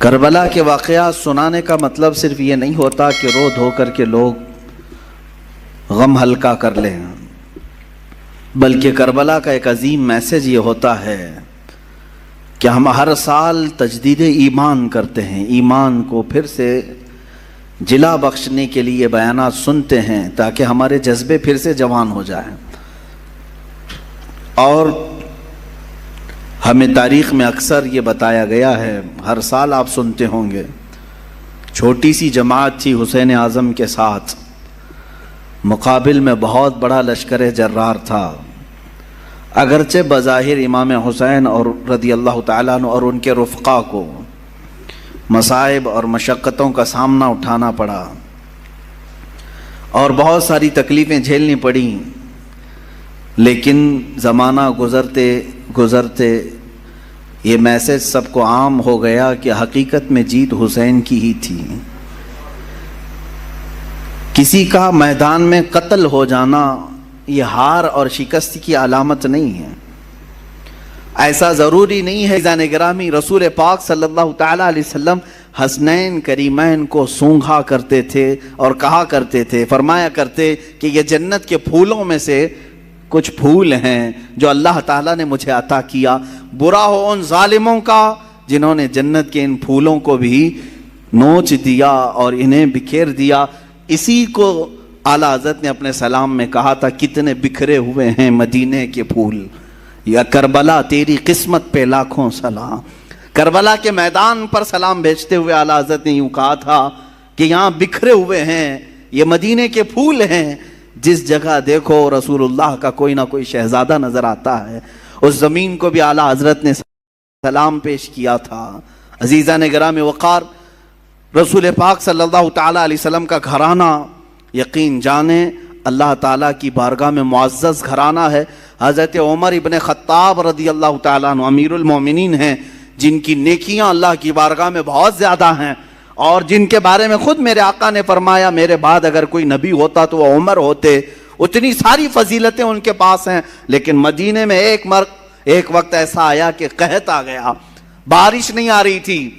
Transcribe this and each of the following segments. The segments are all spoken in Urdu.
کربلا کے واقعات سنانے کا مطلب صرف یہ نہیں ہوتا کہ رو دھو کر کے لوگ غم ہلکا کر لیں، بلکہ کربلا کا ایک عظیم میسج یہ ہوتا ہے کہ ہم ہر سال تجدید ایمان کرتے ہیں، ایمان کو پھر سے جلا بخشنے کے لیے بیانات سنتے ہیں تاکہ ہمارے جذبے پھر سے جوان ہو جائیں۔ اور ہمیں تاریخ میں اکثر یہ بتایا گیا ہے، ہر سال آپ سنتے ہوں گے، چھوٹی سی جماعت تھی حسین اعظم کے ساتھ، مقابل میں بہت بڑا لشکر جرار تھا۔ اگرچہ بظاہر امام حسین اور رضی اللہ تعالیٰ عنہ اور ان کے رفقا کو مصائب اور مشقتوں کا سامنا اٹھانا پڑا اور بہت ساری تکلیفیں جھیلنی پڑیں، لیکن زمانہ گزرتے گزرتے یہ میسج سب کو عام ہو گیا کہ حقیقت میں جیت حسین کی ہی تھی۔ کسی کا میدان میں قتل ہو جانا یہ ہار اور شکست کی علامت نہیں ہے، ایسا ضروری نہیں ہے۔ عزیزان گرامی، رسول پاک صلی اللہ تعالیٰ علیہ وسلم حسنین کریمین کو سونگھا کرتے تھے اور کہا کرتے تھے، فرمایا کرتے کہ یہ جنت کے پھولوں میں سے کچھ پھول ہیں جو اللہ تعالیٰ نے مجھے عطا کیا، برا ہو ان ظالموں کا جنہوں نے جنت کے ان پھولوں کو بھی نوچ دیا اور انہیں بکھیر دیا۔ اسی کو اعلیٰ حضرت نے اپنے سلام میں کہا تھا، کتنے بکھرے ہوئے ہیں مدینے کے پھول، یا کربلا تیری قسمت پہ لاکھوں سلام۔ کربلا کے میدان پر سلام بھیجتے ہوئے اعلیٰ حضرت نے یوں کہا تھا کہ یہاں بکھرے ہوئے ہیں، یہ مدینے کے پھول ہیں، جس جگہ دیکھو رسول اللہ کا کوئی نہ کوئی شہزادہ نظر آتا ہے۔ اس زمین کو بھی اعلیٰ حضرت نے سلام پیش کیا تھا۔ عزیزان گرامی وقار، رسول پاک صلی اللہ تعالیٰ علیہ وسلم کا گھرانہ یقین جانیں اللہ تعالیٰ کی بارگاہ میں معزز گھرانہ ہے۔ حضرت عمر ابن خطاب رضی اللہ تعالیٰ عنہ امیر المومنین ہیں، جن کی نیکیاں اللہ کی بارگاہ میں بہت زیادہ ہیں، اور جن کے بارے میں خود میرے آقا نے فرمایا میرے بعد اگر کوئی نبی ہوتا تو وہ عمر ہوتے، اتنی ساری فضیلتیں ان کے پاس ہیں۔ لیکن مدینے میں ایک وقت ایسا آیا کہ قحط آ گیا، بارش نہیں آ رہی تھی،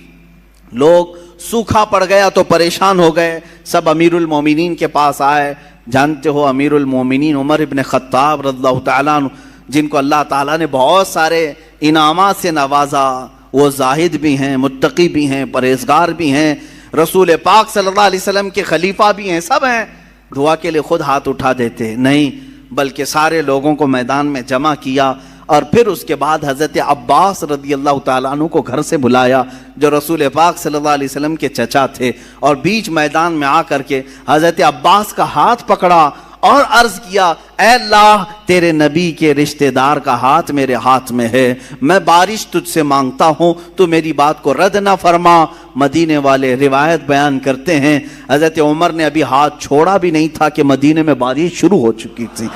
لوگ سوکھا پڑ گیا تو پریشان ہو گئے، سب امیر المومنین کے پاس آئے۔ جانتے ہو امیر المومنین عمر ابن خطاب رضی اللہ تعالیٰ عنہ، جن کو اللہ تعالیٰ نے بہت سارے انعامات سے نوازا، وہ زاہد بھی ہیں، متقی بھی ہیں، پرہیزگار بھی ہیں، رسول پاک صلی اللہ علیہ وسلم کے خلیفہ بھی ہیں، سب ہیں۔ دعا کے لیے خود ہاتھ اٹھا دیتے نہیں، بلکہ سارے لوگوں کو میدان میں جمع کیا، اور پھر اس کے بعد حضرت عباس رضی اللہ تعالیٰ عنہ کو گھر سے بلایا، جو رسول پاک صلی اللہ علیہ وسلم کے چچا تھے، اور بیچ میدان میں آ کر کے حضرت عباس کا ہاتھ پکڑا اور عرض کیا، اے اللہ تیرے نبی کے رشتہ دار کا ہاتھ میرے ہاتھ میں ہے، میں بارش تجھ سے مانگتا ہوں، تو میری بات کو رد نہ فرما۔ مدینے والے روایت بیان کرتے ہیں حضرت عمر نے ابھی ہاتھ چھوڑا بھی نہیں تھا کہ مدینے میں بارش شروع ہو چکی تھی۔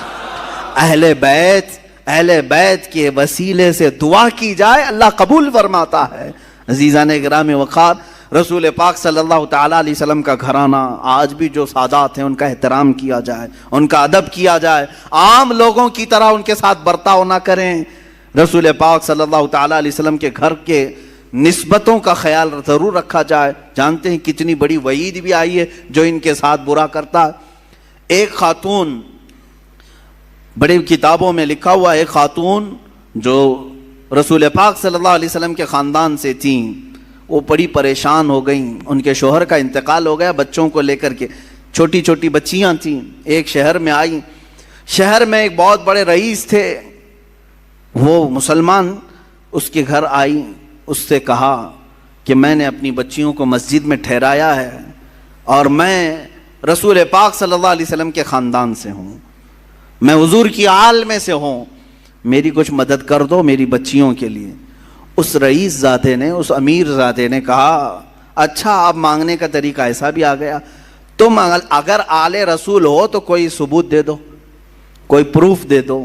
اہل بیت کے وسیلے سے دعا کی جائے اللہ قبول فرماتا ہے۔ عزیزان گرامی وقار، رسول پاک صلی اللہ تعالیٰ علیہ وسلم کا گھرانہ آج بھی جو سادات ہیں ان کا احترام کیا جائے، ان کا ادب کیا جائے، عام لوگوں کی طرح ان کے ساتھ برتاؤ نہ کریں۔ رسول پاک صلی اللہ تعالیٰ علیہ وسلم کے گھر کے نسبتوں کا خیال ضرور رکھا جائے۔ جانتے ہیں کتنی بڑی وعید بھی آئی ہے جو ان کے ساتھ برا کرتا ہے۔ ایک خاتون، بڑی کتابوں میں لکھا ہوا، ایک خاتون جو رسول پاک صلی اللہ علیہ وسلم کے خاندان سے تھیں، وہ بڑی پریشان ہو گئیں، ان کے شوہر کا انتقال ہو گیا، بچوں کو لے کر کے چھوٹی چھوٹی بچیاں تھیں، ایک شہر میں آئیں۔ شہر میں ایک بہت بڑے رئیس تھے، وہ مسلمان، اس کے گھر آئی، اس سے کہا کہ میں نے اپنی بچیوں کو مسجد میں ٹھہرایا ہے اور میں رسول پاک صلی اللہ علیہ وسلم کے خاندان سے ہوں، میں حضور کی آل میں سے ہوں، میری کچھ مدد کر دو میری بچیوں کے لیے۔ اس رئیس زادے نے، اس امیر زادے نے کہا، اچھا اب مانگنے کا طریقہ ایسا بھی آ گیا، تم اگر آل رسول ہو تو کوئی ثبوت دے دو، کوئی پروف دے دو،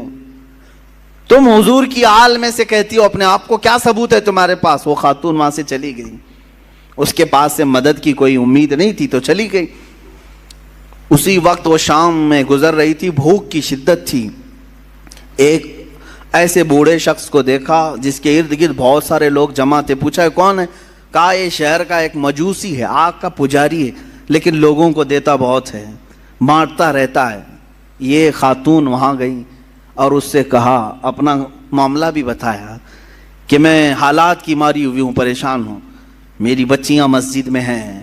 تم حضور کی آل میں سے کہتی ہو اپنے آپ کو، کیا ثبوت ہے تمہارے پاس؟ وہ خاتون وہاں سے چلی گئی، اس کے پاس سے مدد کی کوئی امید نہیں تھی تو چلی گئی۔ اسی وقت وہ شام میں گزر رہی تھی، بھوک کی شدت تھی، ایک ایسے بوڑھے شخص کو دیکھا جس کے ارد گرد بہت سارے لوگ جمع تھے، پوچھا کون ہے؟ کہا یہ شہر کا ایک مجوسی ہے، آگ کا پجاری ہے، لیکن لوگوں کو دیتا بہت ہے، بانٹتا رہتا ہے۔ یہ خاتون وہاں گئی اور اس سے کہا، اپنا معاملہ بھی بتایا کہ میں حالات کی ماری ہوئی ہوں، پریشان ہوں، میری بچیاں مسجد میں ہیں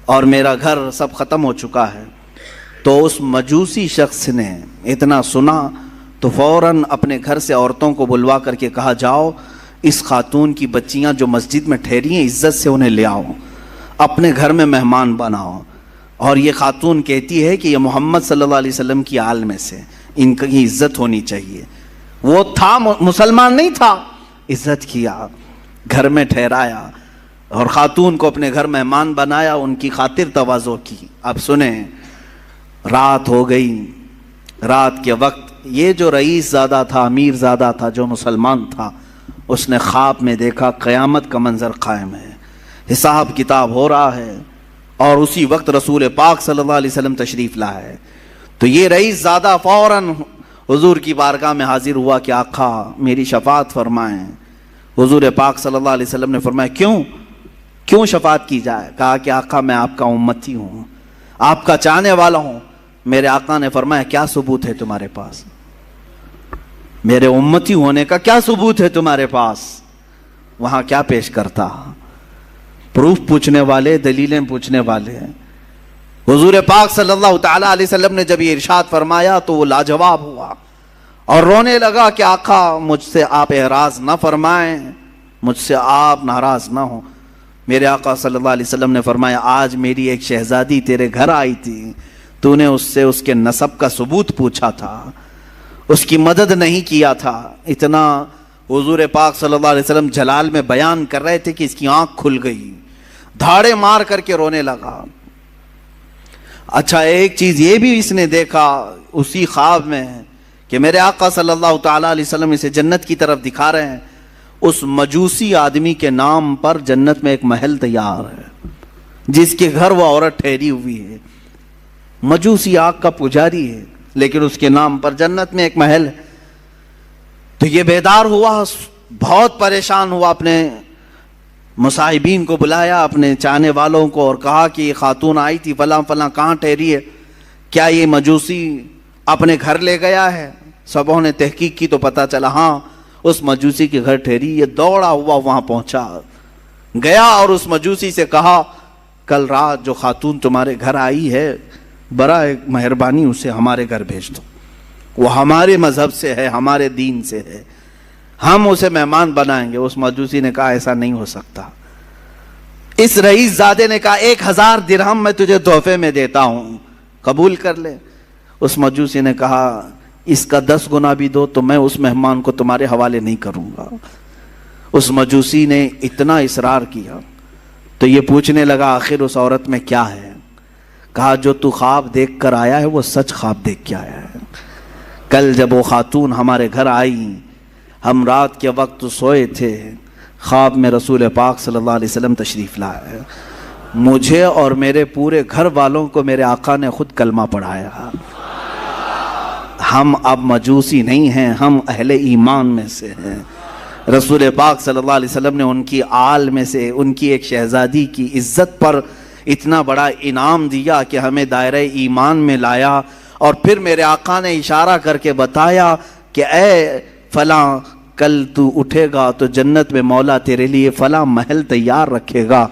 اور میرا گھر سب ختم ہو چکا ہے۔ تو اس مجوسی شخص نے اتنا سنا تو فوراً اپنے گھر سے عورتوں کو بلوا کر کے کہا، جاؤ اس خاتون کی بچیاں جو مسجد میں ٹھہری ہیں عزت سے انہیں لے آؤ، اپنے گھر میں مہمان بناؤ۔ اور یہ خاتون کہتی ہے کہ یہ محمد صلی اللہ علیہ وسلم کی آل میں سے، ان کی عزت ہونی چاہیے۔ وہ تھا مسلمان نہیں تھا، عزت کیا، گھر میں ٹھہرایا اور خاتون کو اپنے گھر مہمان بنایا، ان کی خاطر تواضع کی۔ اب سنیں، رات ہو گئی، رات کے وقت یہ جو رئیس زادہ تھا، امیر زادہ تھا، جو مسلمان تھا، اس نے خواب میں دیکھا قیامت کا منظر قائم ہے، حساب کتاب ہو رہا ہے، اور اسی وقت رسول پاک صلی اللہ علیہ وسلم تشریف لائے ہے۔ تو یہ رئیس زادہ فوراً حضور کی بارگاہ میں حاضر ہوا کہ آقا میری شفاعت فرمائیں۔ حضور پاک صلی اللہ علیہ وسلم نے فرمایا، کیوں شفاعت کی جائے؟ کہا کہ آقا میں آپ کا امتی ہوں، آپ کا چاہنے والا ہوں۔ میرے آقا نے فرمایا، کیا ثبوت ہے تمہارے پاس؟ میرے امتی ہونے کا کیا ثبوت ہے تمہارے پاس؟ وہاں کیا پیش کرتا؟ پروف پوچھنے والے، دلیلیں پوچھنے والے۔ حضور پاک صلی اللہ تعالی علیہ وسلم نے جب یہ ارشاد فرمایا تو وہ لاجواب ہوا اور رونے لگا کہ آقا مجھ سے آپ اعراض نہ فرمائیں، مجھ سے آپ ناراض نہ ہوں۔ میرے آقا صلی اللہ علیہ وسلم نے فرمایا، آج میری ایک شہزادی تیرے گھر آئی تھی، تو نے اس سے اس کے نسب کا ثبوت پوچھا تھا، اس کی مدد نہیں کیا تھا۔ اتنا حضور پاک صلی اللہ علیہ وسلم جلال میں بیان کر رہے تھے کہ اس کی آنکھ کھل گئی، دھاڑے مار کر کے رونے لگا۔ اچھا، ایک چیز یہ بھی اس نے دیکھا اسی خواب میں کہ میرے آقا صلی اللہ تعالی علیہ وسلم اسے جنت کی طرف دکھا رہے ہیں۔ اس مجوسی آدمی کے نام پر جنت میں ایک محل تیار ہے، جس کے گھر وہ عورت ٹھہری ہوئی ہے۔ مجوسی آگ کا پجاری ہے، لیکن اس کے نام پر جنت میں ایک محل ہے۔ تو یہ بیدار ہوا، بہت پریشان ہوا، اپنے مصاحبین کو بلایا، اپنے چاہنے والوں کو، اور کہا کہ یہ خاتون آئی تھی فلاں فلاں، کہاں ٹھہری ہے؟ کیا یہ مجوسی اپنے گھر لے گیا ہے؟ سبوں نے تحقیق کی تو پتہ چلا ہاں اس مجوسی کے گھر ٹھہری۔ یہ دوڑا ہوا وہاں پہنچا، گیا اور اس مجوسی سے کہا، کل رات جو خاتون تمہارے گھر آئی ہے، برائے مہربانی اسے ہمارے گھر بھیج دو، وہ ہمارے مذہب سے ہے، ہمارے دین سے ہے، ہم اسے مہمان بنائیں گے۔ اس مجوسی نے کہا ایسا نہیں ہو سکتا۔ اس رئیس زادے نے کہا 1000 درہم میں تجھے تحفے میں دیتا ہوں، قبول کر لے۔ اس مجوسی نے کہا اس کا 10 گنا بھی دو تو میں اس مہمان کو تمہارے حوالے نہیں کروں گا۔ اس مجوسی نے اتنا اصرار کیا تو یہ پوچھنے لگا آخر اس عورت میں کیا ہے؟ کہا جو تو خواب دیکھ کر آیا ہے وہ سچ خواب دیکھ کے آیا ہے۔ کل جب وہ خاتون ہمارے گھر آئی، ہم رات کے وقت سوئے تھے، خواب میں رسول پاک صلی اللہ علیہ وسلم تشریف لائے، مجھے اور میرے پورے گھر والوں کو میرے آقا نے خود کلمہ پڑھایا۔ ہم اب مجوسی نہیں ہیں، ہم اہل ایمان میں سے ہیں۔ رسول پاک صلی اللہ علیہ وسلم نے ان کی آل میں سے ان کی ایک شہزادی کی عزت پر اتنا بڑا انعام دیا کہ ہمیں دائرہ ایمان میں لایا، اور پھر میرے آقا نے اشارہ کر کے بتایا کہ اے فلاں، کل تو اٹھے گا تو جنت میں مولا تیرے لیے فلاں محل تیار رکھے گا۔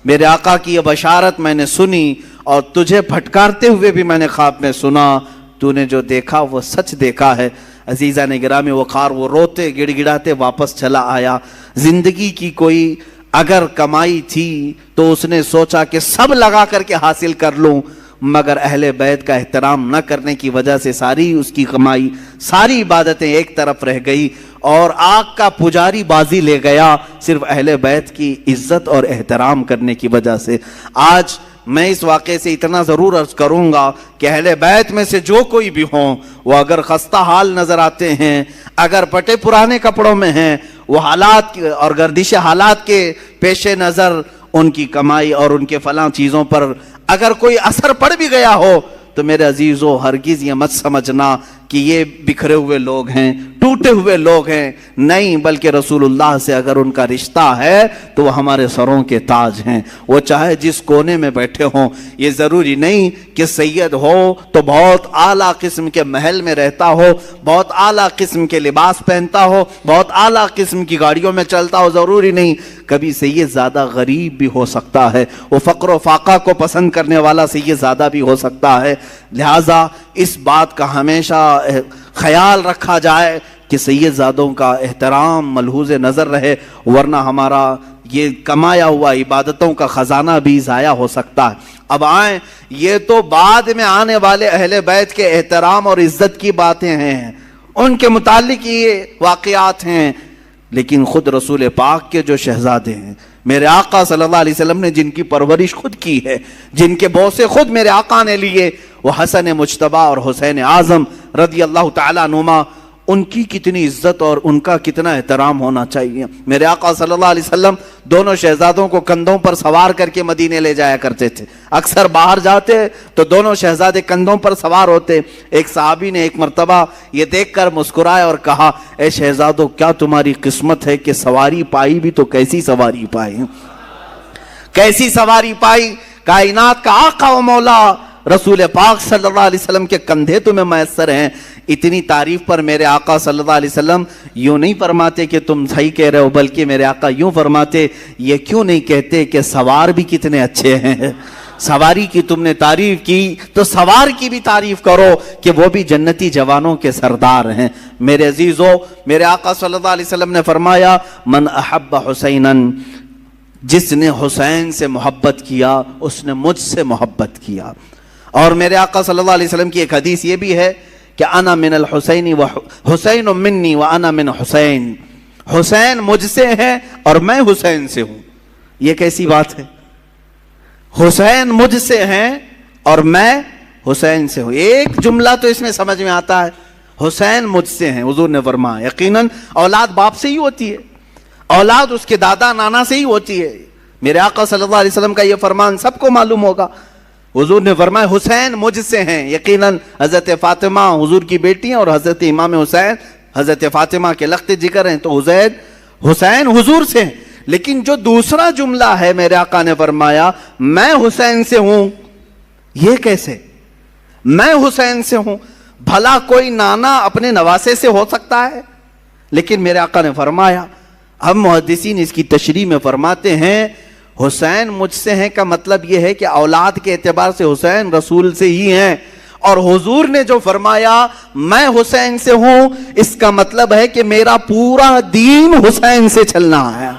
میرے آقا کی یہ بشارت میں نے سنی، اور تجھے پھٹکارتے ہوئے بھی میں نے خواب میں سنا، تو نے جو دیکھا وہ سچ دیکھا ہے۔ عزیزان گرامی وقار، وہ روتے گڑ گڑاتے واپس چلا آیا۔ زندگی کی کوئی اگر کمائی تھی تو اس نے سوچا کہ سب لگا کر کے حاصل کر لوں، مگر اہل بیت کا احترام نہ کرنے کی وجہ سے ساری اس کی کمائی، ساری عبادتیں ایک طرف رہ گئی، اور آگ کا پجاری بازی لے گیا صرف اہل بیت کی عزت اور احترام کرنے کی وجہ سے۔ آج میں اس واقعے سے اتنا ضرور عرض کروں گا کہ اہل بیت میں سے جو کوئی بھی ہوں، وہ اگر خستہ حال نظر آتے ہیں، اگر پٹے پرانے کپڑوں میں ہیں، وہ حالات اور گردش حالات کے پیش نظر ان کی کمائی اور ان کے فلاں چیزوں پر اگر کوئی اثر پڑ بھی گیا ہو، تو میرے عزیزو ہرگز یہ مت سمجھنا کہ یہ بکھرے ہوئے لوگ ہیں، ٹوٹے ہوئے لوگ ہیں، نہیں، بلکہ رسول اللہ سے اگر ان کا رشتہ ہے تو وہ ہمارے سروں کے تاج ہیں۔ وہ چاہے جس کونے میں بیٹھے ہوں، یہ ضروری نہیں کہ سید ہو تو بہت اعلیٰ قسم کے محل میں رہتا ہو، بہت اعلیٰ قسم کے لباس پہنتا ہو، بہت اعلیٰ قسم کی گاڑیوں میں چلتا ہو، ضروری نہیں۔ کبھی سید زیادہ غریب بھی ہو سکتا ہے، وہ فقر و فاقہ کو پسند کرنے والا سید زیادہ بھی ہو سکتا ہے۔ لہٰذا اس بات کا ہمیشہ خیال رکھا جائے کہ سید زادوں کا احترام ملحوظ نظر رہے، ورنہ ہمارا یہ کمایا ہوا عبادتوں کا خزانہ بھی ضائع ہو سکتا ہے۔ اب آئیں، یہ تو بعد میں آنے والے اہل بیت کے احترام اور عزت کی باتیں ہیں، ان کے متعلق یہ واقعات ہیں، لیکن خود رسول پاک کے جو شہزادے ہیں، میرے آقا صلی اللہ علیہ وسلم نے جن کی پرورش خود کی ہے، جن کے بوسے خود میرے آقا نے لیے، وہ حسن مجتبیٰ اور حسین اعظم رضی اللہ تعالیٰ عنہما، ان کی کتنی عزت اور ان کا کتنا احترام ہونا چاہیے۔ میرے آقا صلی اللہ علیہ وسلم دونوں شہزادوں کو کندھوں پر سوار کر کے مدینے لے جایا کرتے تھے۔ اکثر باہر جاتے تو دونوں شہزادے کندھوں پر سوار ہوتے۔ ایک صحابی نے ایک مرتبہ یہ دیکھ کر مسکرائے اور کہا، اے شہزادوں، کیا تمہاری قسمت ہے کہ سواری پائی بھی تو کیسی سواری پائی، کیسی سواری پائی، کائنات کا آقا و مولا رسول پاک صلی اللہ علیہ وسلم کے کندھے تمہیں میسر ہیں۔ اتنی تعریف پر میرے آقا صلی اللہ علیہ وسلم یوں نہیں فرماتے کہ تم صحیح کہہ رہے ہو، بلکہ میرے آقا یوں فرماتے، یہ کیوں نہیں کہتے کہ سوار بھی کتنے اچھے ہیں، سواری کی تم نے تعریف کی تو سوار کی بھی تعریف کرو کہ وہ بھی جنتی جوانوں کے سردار ہیں۔ میرے عزیزو، میرے آقا صلی اللہ علیہ وسلم نے فرمایا، من احب حسینا، جس نے حسین سے محبت کیا اس نے مجھ سے محبت کیا۔ اور میرے آقا صلی اللہ علیہ وسلم کی ایک حدیث یہ بھی ہے کہ انا من الحسین و حسین منی و انا من حسین، حسین مجھ سے ہے اور میں حسین سے ہوں۔ یہ کیسی بات ہے؟ حسین مجھ سے ہیں اور میں حسین سے ہوں۔ ایک جملہ تو اس میں سمجھ میں آتا ہے، حسین مجھ سے ہیں۔ حضور نے فرمایا یقیناً اولاد باپ سے ہی ہوتی ہے، اولاد اس کے دادا نانا سے ہی ہوتی ہے۔ میرے آقا صلی اللہ علیہ وسلم کا یہ فرمان سب کو معلوم ہوگا۔ حضور نے فرمایا حسین مجھ سے ہیں، یقیناً حضرت فاطمہ حضور کی بیٹی ہیں اور حضرت امام حسین حضرت فاطمہ کے لخت جگر ہیں، تو حسین حضور سے ہیں۔ لیکن جو دوسرا جملہ ہے، میرے آقا نے فرمایا میں حسین سے ہوں، یہ کیسے؟ میں حسین سے ہوں، بھلا کوئی نانا اپنے نواسے سے ہو سکتا ہے؟ لیکن میرے آقا نے فرمایا، ہم محدثین اس کی تشریح میں فرماتے ہیں حسین مجھ سے ہیں کا مطلب یہ ہے کہ اولاد کے اعتبار سے حسین رسول سے ہی ہیں، اور حضور نے جو فرمایا میں حسین سے ہوں، اس کا مطلب ہے کہ میرا پورا دین حسین سے چلنا ہے۔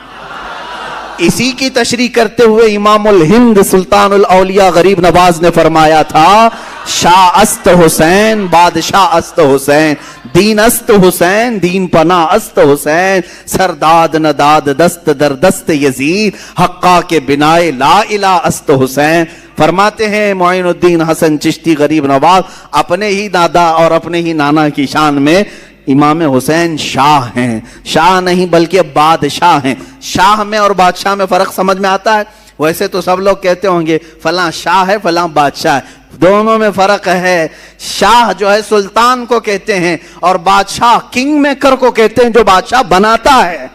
اسی کی تشریح کرتے ہوئے امام الہند سلطان الاولیاء غریب نواز نے فرمایا تھا، شاہ است حسین بادشاہ است حسین، دین است حسین دین پناہ است حسین، سرداد نداد دست در دست یزید، حقا کے بنائے لا الہ است حسین۔ فرماتے ہیں معین الدین حسن چشتی غریب نواز اپنے ہی دادا اور اپنے ہی نانا کی شان میں امام حسین شاہ ہیں، شاہ نہیں بلکہ بادشاہ ہیں۔ شاہ میں اور بادشاہ میں فرق سمجھ میں آتا ہے؟ ویسے تو سب لوگ کہتے ہوں گے فلاں شاہ ہے فلاں بادشاہ ہے، دونوں میں فرق ہے۔ شاہ جو ہے سلطان کو کہتے ہیں، اور بادشاہ کنگ میکر کو کہتے ہیں، جو بادشاہ بناتا ہے،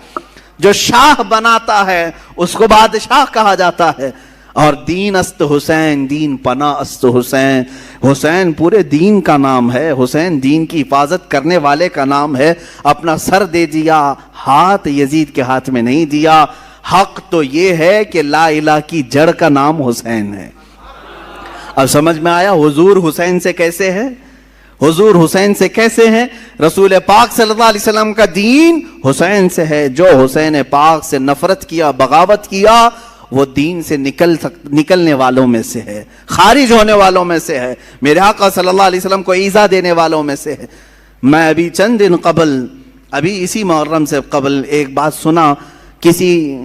جو شاہ بناتا ہے اس کو بادشاہ کہا جاتا ہے۔ اور دین است حسین دین پناہ است حسین، حسین پورے دین کا نام ہے، حسین دین کی حفاظت کرنے والے کا نام ہے۔ اپنا سر دے دیا، ہاتھ یزید کے ہاتھ میں نہیں دیا۔ حق تو یہ ہے کہ لا الہ کی جڑ کا نام حسین ہے۔ اب سمجھ میں آیا حضور حسین سے کیسے ہے؟ حضور حسین سے کیسے ہیں؟ رسول پاک صلی اللہ علیہ وسلم کا دین حسین سے ہے۔ جو حسین پاک سے نفرت کیا، بغاوت کیا، وہ دین سے نکلنے والوں میں سے ہے، خارج ہونے والوں میں سے ہے، میرے آقا صلی اللہ علیہ وسلم کو ایذا دینے والوں میں سے ہے۔ میں ابھی چند دن قبل، ابھی اسی محرم سے قبل ایک بات سنا، کسی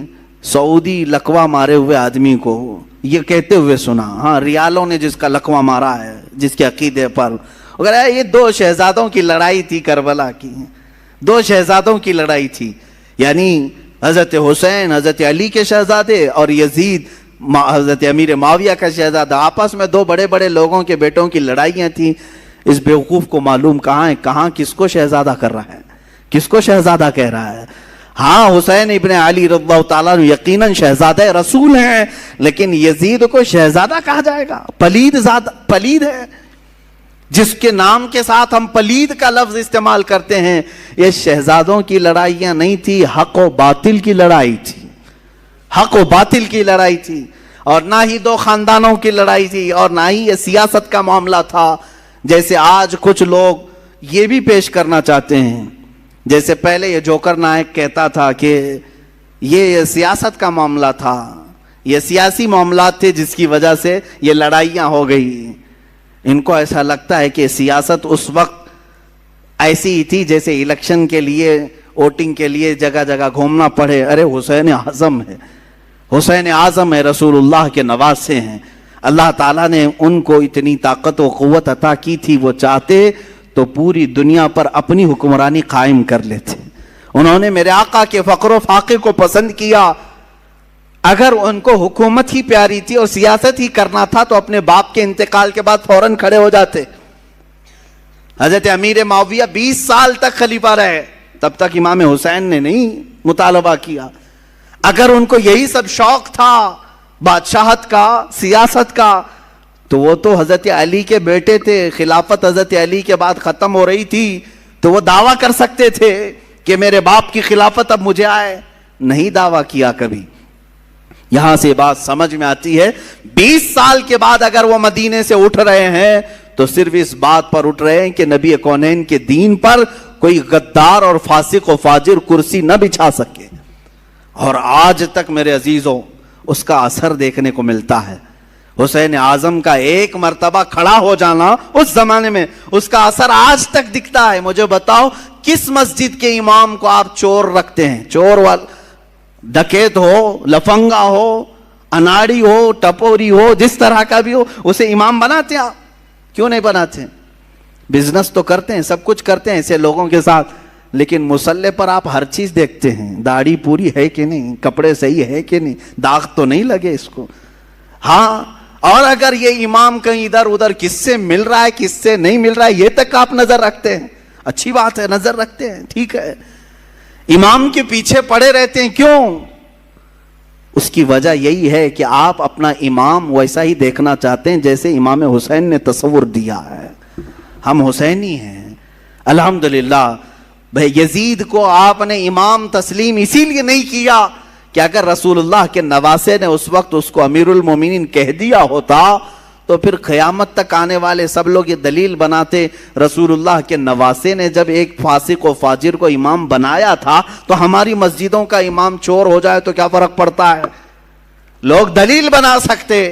سعودی لقوہ مارے ہوئے آدمی کو یہ کہتے ہوئے سنا، ہاں ریالوں نے جس کا لقوہ مارا ہے جس کے عقیدے پر، اگر یہ دو شہزادوں کی لڑائی تھی کربلا کی، دو شہزادوں کی لڑائی تھی، یعنی حضرت حسین حضرت علی کے شہزادے اور یزید حضرت امیر معاویہ کا شہزادہ، آپس میں دو بڑے بڑے لوگوں کے بیٹوں کی لڑائیاں تھیں۔ اس بیوقوف کو معلوم کہاں ہے کہاں کس کو شہزادہ کر رہا ہے, کس کو شہزادہ کہہ رہا ہے. ہاں حسین ابن علی رضی اللہ تعالیٰ یقیناً شہزادہ رسول ہیں, لیکن یزید کو شہزادہ کہا جائے گا؟ پلید ہے. جس کے نام کے ساتھ ہم پلید کا لفظ استعمال کرتے ہیں, یہ شہزادوں کی لڑائیاں نہیں تھی, حق و باطل کی لڑائی تھی. حق و باطل کی لڑائی تھی, اور نہ ہی دو خاندانوں کی لڑائی تھی, اور نہ ہی یہ سیاست کا معاملہ تھا جیسے آج کچھ لوگ یہ بھی پیش کرنا چاہتے ہیں. جیسے پہلے یہ جوکر نائک کہتا تھا کہ یہ سیاست کا معاملہ تھا, یہ سیاسی معاملات تھے جس کی وجہ سے یہ لڑائیاں ہو گئی. ان کو ایسا لگتا ہے کہ سیاست اس وقت ایسی ہی تھی جیسے الیکشن کے لیے, ووٹنگ کے لیے جگہ جگہ گھومنا پڑے. ارے حسین اعظم ہے, حسین اعظم ہے, رسول اللہ کے نواسے ہیں. اللہ تعالیٰ نے ان کو اتنی طاقت و قوت عطا کی تھی, وہ چاہتے تو پوری دنیا پر اپنی حکمرانی قائم کر لیتے. انہوں نے میرے آقا کے فقر و فاقے کو پسند کیا. اگر ان کو حکومت ہی پیاری تھی اور سیاست ہی کرنا تھا تو اپنے باپ کے انتقال کے بعد فوراً کھڑے ہو جاتے. حضرت امیر معاویہ 20 سال تک خلیفہ رہے, تب تک امام حسین نے نہیں مطالبہ کیا. اگر ان کو یہی سب شوق تھا بادشاہت کا, سیاست کا, تو وہ تو حضرت علی کے بیٹے تھے. خلافت حضرت علی کے بعد ختم ہو رہی تھی تو وہ دعویٰ کر سکتے تھے کہ میرے باپ کی خلافت اب مجھے آئے. نہیں دعویٰ کیا کبھی. یہاں سے بات سمجھ میں آتی ہے, 20 سال کے بعد اگر وہ مدینے سے اٹھ رہے ہیں تو صرف اس بات پر اٹھ رہے ہیں کہ نبی کونین کے دین پر کوئی غدار اور فاسق و فاجر کرسی نہ بچھا سکے. اور آج تک میرے عزیزوں اس کا اثر دیکھنے کو ملتا ہے. حسین اعظم کا ایک مرتبہ کھڑا ہو جانا اس زمانے میں, اس کا اثر آج تک دکھتا ہے. مجھے بتاؤ کس مسجد کے امام کو آپ چور رکھتے ہیں؟ چور ڈکیت ہو, لفنگا ہو, اناڑی ہو, ٹپوری ہو, جس طرح کا بھی ہو, اسے امام بناتے ہیں آپ؟ کیوں نہیں بناتے؟ بزنس تو کرتے ہیں, سب کچھ کرتے ہیں ایسے لوگوں کے ساتھ, لیکن مصلح پر آپ ہر چیز دیکھتے ہیں. داڑھی پوری ہے کہ نہیں, کپڑے صحیح ہے کہ نہیں, داغ تو نہیں لگے اس کو. ہاں, اور اگر یہ امام کہیں ادھر ادھر کس سے مل رہا ہے کس سے نہیں مل رہا ہے, یہ تک آپ نظر رکھتے ہیں. اچھی بات ہے, نظر رکھتے ہیں, ٹھیک ہے. امام کے پیچھے پڑے رہتے ہیں, کیوں؟ اس کی وجہ یہی ہے کہ آپ اپنا امام ویسا ہی دیکھنا چاہتے ہیں جیسے امام حسین نے تصور دیا ہے. ہم حسینی ہیں الحمدللہ. بھائی یزید کو آپ نے امام تسلیم اسی لیے نہیں کیا کہ اگر رسول اللہ کے نواسے نے اس وقت اس کو امیر المومنین کہہ دیا ہوتا تو پھر قیامت تک آنے والے سب لوگ یہ دلیل بناتے, رسول اللہ کے نواسے نے جب ایک فاسق و فاجر کو امام بنایا تھا تو ہماری مسجدوں کا امام چور ہو جائے تو کیا فرق پڑتا ہے؟ لوگ دلیل بنا سکتے.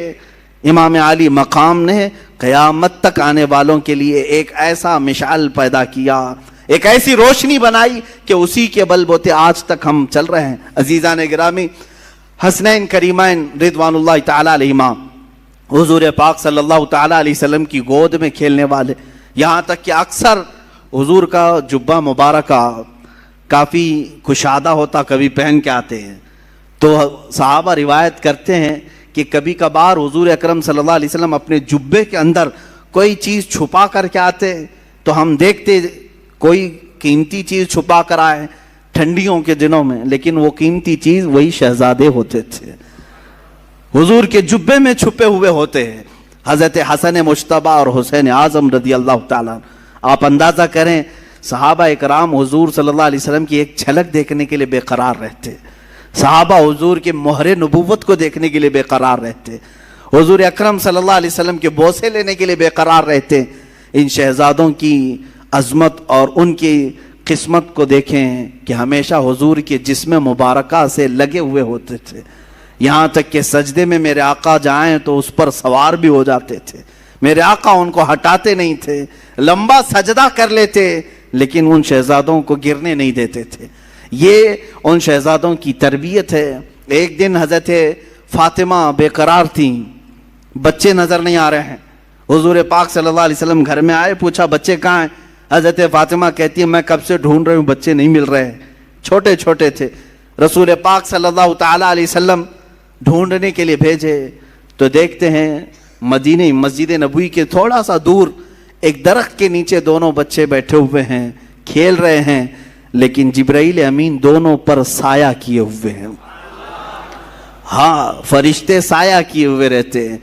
امام علی مقام نے قیامت تک آنے والوں کے لیے ایک ایسا مشعل پیدا کیا, ایک ایسی روشنی بنائی کہ اسی کے بل بوتے آج تک ہم چل رہے ہیں. عزیزان گرامی, حسنین کریمین رضوان اللہ تعالی علیہما حضور پاک صلی اللہ تعالی علیہ وسلم کی گود میں کھیلنے والے, یہاں تک کہ اکثر حضور کا جبہ مبارکہ کافی کشادہ ہوتا, کبھی پہن کے آتے ہیں. تو صحابہ روایت کرتے ہیں کہ کبھی کبھار حضور اکرم صلی اللہ علیہ وسلم اپنے جبے کے اندر کوئی چیز چھپا کر کے آتے تو ہم دیکھتے کوئی قیمتی چیز چھپا کر آئے ٹھنڈیوں کے دنوں میں, لیکن وہ قیمتی چیز وہی شہزادے ہوتے تھے, حضور کے جبے میں چھپے ہوئے ہوتے ہیں. حضرت حسن مجتبیٰ اور حسین اعظم رضی اللہ تعالیٰ. آپ اندازہ کریں صحابہ اکرام حضور صلی اللہ علیہ وسلم کی ایک جھلک دیکھنے کے لیے بے قرار رہتے, صحابہ حضور کے مہر نبوت کو دیکھنے کے لیے بے قرار رہتے, حضور اکرم صلی اللہ علیہ وسلم کے بوسے لینے کے لیے بے قرار رہتے. ان شہزادوں کی عظمت اور ان کی قسمت کو دیکھیں کہ ہمیشہ حضور کے جسم مبارکہ سے لگے ہوئے ہوتے تھے, یہاں تک کہ سجدے میں میرے آقا جائیں تو اس پر سوار بھی ہو جاتے تھے. میرے آقا ان کو ہٹاتے نہیں تھے, لمبا سجدہ کر لیتے لیکن ان شہزادوں کو گرنے نہیں دیتے تھے. یہ ان شہزادوں کی تربیت ہے. ایک دن حضرت فاطمہ بے قرار تھیں, بچے نظر نہیں آ رہے ہیں. حضور پاک صلی اللہ علیہ وسلم گھر میں آئے, پوچھا بچے کہاں ہیں؟ حضرت فاطمہ کہتی ہے میں کب سے ڈھونڈ رہی ہوں, بچے نہیں مل رہے, چھوٹے چھوٹے تھے. رسول پاک صلی اللہ تعالی علیہ وسلم ڈھونڈنے کے لیے بھیجے تو دیکھتے ہیں مدینے مسجد نبوی کے تھوڑا سا دور ایک درخت کے نیچے دونوں بچے بیٹھے ہوئے ہیں, کھیل رہے ہیں, لیکن جبرائیل امین دونوں پر سایہ کیے ہوئے ہیں. ہاں, فرشتے سایہ کیے ہوئے رہتے ہیں.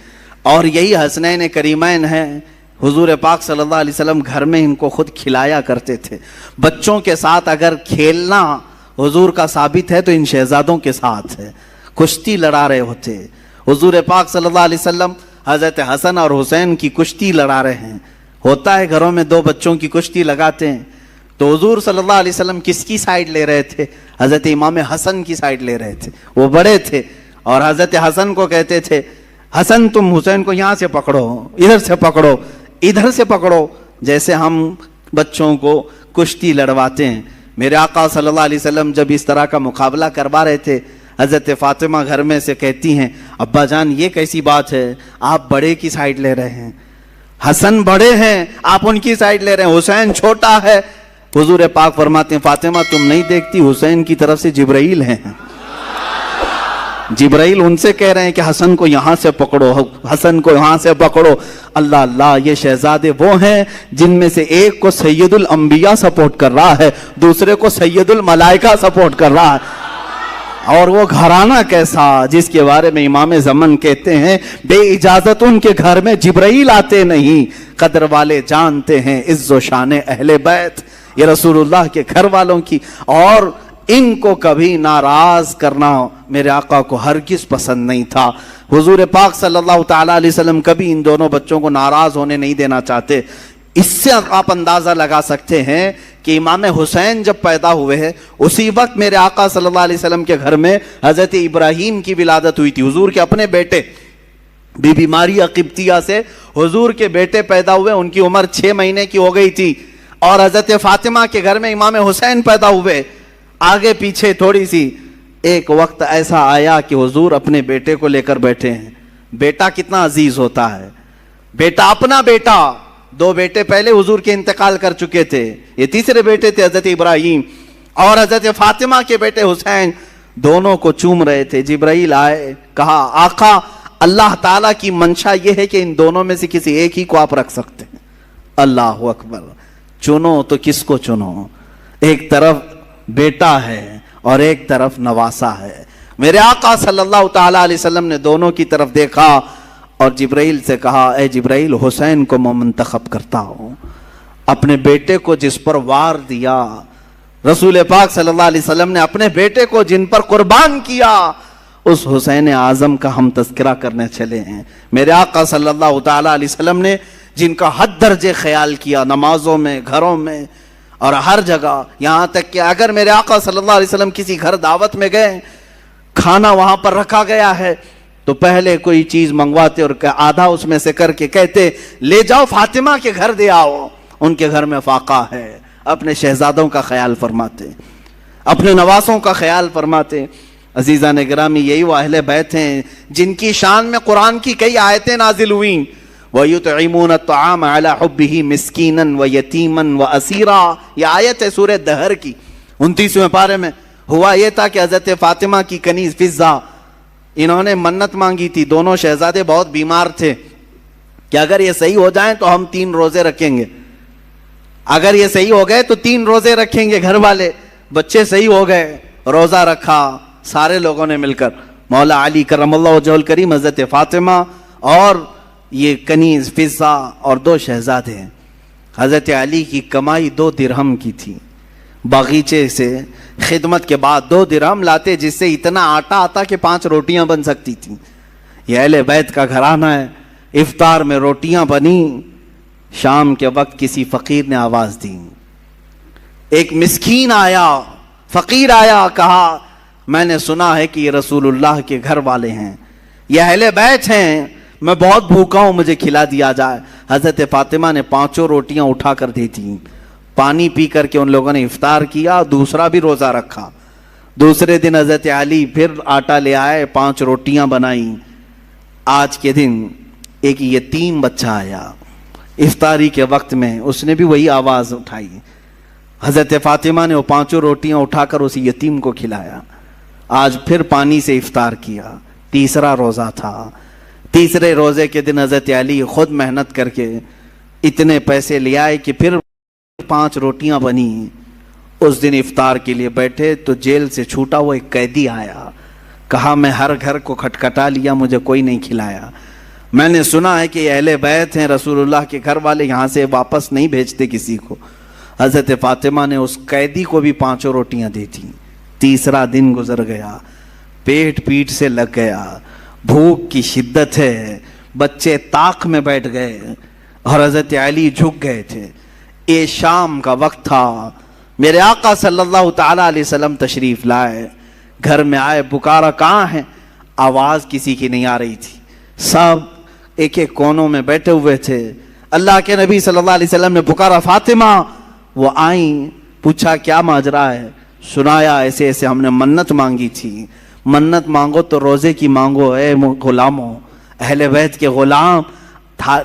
اور یہی حسنین کریمین ہیں. حضور پاک صلی اللہ علیہ وسلم گھر میں ان کو خود کھلایا کرتے تھے. بچوں کے ساتھ اگر کھیلنا حضور کا ثابت ہے تو ان شہزادوں کے ساتھ ہے. کشتی لڑا رہے ہوتے حضور پاک صلی اللہ علیہ وسلم, حضرت حسن اور حسین کی کشتی لڑا رہے ہیں. ہوتا ہے گھروں میں دو بچوں کی کشتی لگاتے ہیں, تو حضور صلی اللہ علیہ وسلم کس کی سائیڈ لے رہے تھے؟ حضرت امام حسن کی سائیڈ لے رہے تھے. وہ بڑے تھے اور حضرت حسن کو کہتے تھے, حسن تم حسین کو یہاں سے پکڑو, ادھر سے پکڑو, ادھر سے پکڑو, جیسے ہم بچوں کو کشتی لڑواتے ہیں. میرے آقا صلی اللہ علیہ وسلم جب اس طرح کا مقابلہ کروا رہے تھے, حضرت فاطمہ گھر میں سے کہتی ہیں, ابا جان یہ کیسی بات ہے, آپ بڑے کی سائیڈ لے رہے ہیں, حسن بڑے ہیں آپ ان کی سائیڈ لے رہے ہیں, حسین چھوٹا ہے. حضور پاک فرماتے ہیں, فاطمہ تم نہیں دیکھتی حسین کی طرف سے جبرائیل ہیں, جبرائیل ان سے کہہ رہے ہیں کہ حسن کو یہاں سے پکڑو, حسن کو یہاں سے پکڑو. اللہ اللہ, یہ شہزادے وہ ہیں جن میں سے ایک کو سید الانبیاء سپورٹ کر رہا ہے, دوسرے کو سید الملائکہ سپورٹ کر رہا ہے. اور وہ گھرانہ کیسا جس کے بارے میں امام زمن کہتے ہیں, بے اجازت ان کے گھر میں جبرائیل آتے نہیں, قدر والے جانتے ہیں عز و شان اہل بیت. یہ رسول اللہ کے گھر والوں کی, اور ان کو کبھی ناراض کرنا میرے آقا کو ہرگز پسند نہیں تھا. حضور پاک صلی اللہ تعالیٰ علیہ وسلم کبھی ان دونوں بچوں کو ناراض ہونے نہیں دینا چاہتے. اس سے آپ اندازہ لگا سکتے ہیں کہ امام حسین جب پیدا ہوئے ہیں اسی وقت میرے آقا صلی اللہ علیہ وسلم کے گھر میں حضرت ابراہیم کی ولادت ہوئی تھی. حضور کے اپنے بیٹے بی بی ماریہ قبطیہ سے حضور کے بیٹے پیدا ہوئے, ان کی عمر 6 مہینے کی ہو گئی تھی. اور حضرت فاطمہ کے گھر میں امام حسین پیدا ہوئے. آگے پیچھے تھوڑی سی ایک وقت ایسا آیا کہ حضور اپنے بیٹے کو لے کر بیٹھے ہیں. بیٹا کتنا عزیز ہوتا ہے, بیٹا اپنا بیٹا. 2 بیٹے پہلے حضور کے انتقال کر چکے تھے, یہ تیسرے بیٹے تھے حضرت ابراہیم, اور حضرت فاطمہ کے بیٹے حسین دونوں کو چوم رہے تھے. جبرائیل آئے, کہا آقا اللہ تعالیٰ کی منشا یہ ہے کہ ان دونوں میں سے کسی ایک ہی کو آپ رکھ سکتے ہیں. اللہ اکبر, چنو تو کس کو چنو؟ ایک طرف بیٹا ہے اور ایک طرف نواسا ہے. میرے آقا صلی اللہ تعالیٰ علیہ وسلم نے دونوں کی طرف دیکھا اور جبرائیل سے کہا, اے جبرائیل, حسین کو میں منتخب کرتا ہوں. اپنے بیٹے کو جس پر وار دیا, رسول پاک صلی اللہ علیہ وسلم نے اپنے بیٹے کو جن پر قربان کیا, اس حسین اعظم کا ہم تذکرہ کرنے چلے ہیں. میرے آقا صلی اللہ تعالیٰ علیہ وسلم نے جن کا حد درجے خیال کیا, نمازوں میں, گھروں میں اور ہر جگہ, یہاں تک کہ اگر میرے آقا صلی اللہ علیہ وسلم کسی گھر دعوت میں گئے, کھانا وہاں پر رکھا گیا ہے, تو پہلے کوئی چیز منگواتے اور آدھا اس میں سے کر کے کہتے لے جاؤ فاطمہ کے گھر دے آؤ, ان کے گھر میں فاقہ ہے. اپنے شہزادوں کا خیال فرماتے, اپنے نواسوں کا خیال فرماتے. عزیزان گرامی, یہی وہ اہل بیت ہیں جن کی شان میں قرآن کی کئی آیتیں نازل ہوئیں. وَيُطْعِمُونَ الطَّعَامَ عَلَى حُبِّهِ مِسْكِينًا وَيَتِيمًا وَأَسِيرًا. یہ آیت ہے سورہ دہر کی 29ویں پارے میں. ہوا یہ تھا کہ حضرت فاطمہ کی کنیز فضہ, انہوں نے منت مانگی تھی. دونوں شہزادے بہت بیمار تھے کہ اگر یہ صحیح ہو جائیں تو ہم 3 روزے رکھیں گے, اگر یہ صحیح ہو گئے تو 3 روزے رکھیں گے. گھر والے, بچے صحیح ہو گئے, روزہ رکھا سارے لوگوں نے مل کر. مولا علی کرم اللہ وجہہ الکریم, حضرت فاطمہ اور یہ کنیز فضہ اور 2 شہزادے. حضرت علی کی کمائی 2 درہم کی تھی. باغیچے سے خدمت کے بعد 2 درہم لاتے, جس سے اتنا آٹا آتا کہ 5 روٹیاں بن سکتی تھیں. یہ اہل بیت کا گھرانہ ہے. افطار میں روٹیاں بنی. شام کے وقت کسی فقیر نے آواز دی, ایک مسکین آیا, فقیر آیا, کہا میں نے سنا ہے کہ یہ رسول اللہ کے گھر والے ہیں, یہ اہل بیت ہیں, میں بہت بھوکا ہوں, مجھے کھلا دیا جائے. حضرت فاطمہ نے 5 روٹیاں اٹھا کر دی تھیں. پانی پی کر کے ان لوگوں نے افطار کیا, دوسرا بھی روزہ رکھا. دوسرے دن حضرت علی پھر آٹا لے آئے, 5 روٹیاں بنائیں. آج کے دن ایک یتیم بچہ آیا افطاری کے وقت میں, اس نے بھی وہی آواز اٹھائی. حضرت فاطمہ نے وہ 5 روٹیاں اٹھا کر اس یتیم کو کھلایا. آج پھر پانی سے افطار کیا. تیسرا روزہ تھا. تیسرے روزے کے دن حضرت علی خود محنت کر کے اتنے پیسے لے آئے کہ پھر 5 روٹیاں بنی. اس دن افطار کے لیے بیٹھے تو جیل سے چھوٹا ہوا ایک قیدی آیا. کہا میں ہر گھر کو کھٹکھٹا لیا, مجھے کوئی نہیں کھلایا. میں نے سنا ہے کہ یہ اہل بیت ہیں, رسول اللہ کے گھر والے, یہاں سے واپس نہیں بھیجتے کسی کو. حضرت فاطمہ نے اس قیدی کو بھی 5 روٹیاں دی تھیں. تیسرا دن گزر گیا, پیٹ پیٹ سے لگ گیا, بھوک کی شدت ہے, بچے طاق میں بیٹھ گئے اور حضرت علی جھک گئے تھے. یہ شام کا وقت تھا. میرے آقا صلی اللہ تعالی علیہ وسلم تشریف لائے, گھر میں آئے, پکارا کہاں ہیں؟ آواز کسی کی نہیں آ رہی تھی. سب ایک ایک کونوں میں بیٹھے ہوئے تھے. اللہ کے نبی صلی اللہ علیہ وسلم نے پکارا فاطمہ. وہ آئیں, پوچھا کیا ماجرا ہے؟ سنایا ایسے ایسے ہم نے منت مانگی تھی. منت مانگو تو روزے کی مانگو اے غلاموں. اہل بیت کے غلام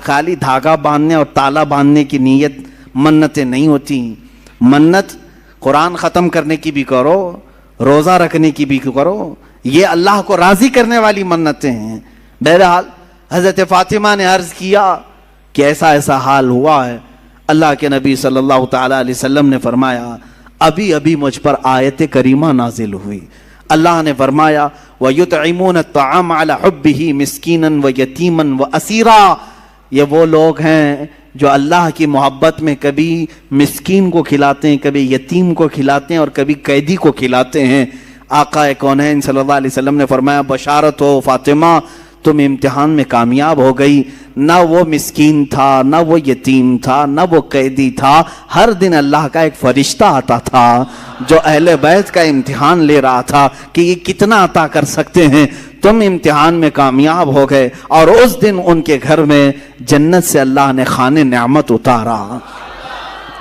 خالی دھاگا باندھنے اور تالا باندھنے کی نیت منتیں نہیں ہوتی. منت قرآن ختم کرنے کی بھی کرو, روزہ رکھنے کی بھی کرو, یہ اللہ کو راضی کرنے والی منتیں ہیں. بہرحال حضرت فاطمہ نے عرض کیا کہ ایسا ایسا حال ہوا ہے. اللہ کے نبی صلی اللہ تعالی علیہ وسلم نے فرمایا ابھی ابھی مجھ پر آیت کریمہ نازل ہوئی. اللہ نے فرمایا وَيُطْعِمُونَ الطَّعَامَ عَلَى حُبِّهِ مِسْكِينًا وَيَتِيمًا وَأَسِيرًا. یہ وہ لوگ ہیں جو اللہ کی محبت میں کبھی مسکین کو کھلاتے ہیں, کبھی یتیم کو کھلاتے ہیں اور کبھی قیدی کو کھلاتے ہیں. آقا کونین صلی اللہ علیہ وسلم نے فرمایا بشارت ہو فاطمہ, تم امتحان میں کامیاب ہو گئی. نہ وہ مسکین تھا, نہ وہ یتیم تھا, نہ وہ قیدی تھا. ہر دن اللہ کا ایک فرشتہ آتا تھا جو اہل بیت کا امتحان لے رہا تھا کہ یہ کتنا عطا کر سکتے ہیں. تم امتحان میں کامیاب ہو گئے اور اس دن ان کے گھر میں جنت سے اللہ نے خانے نعمت اتارا.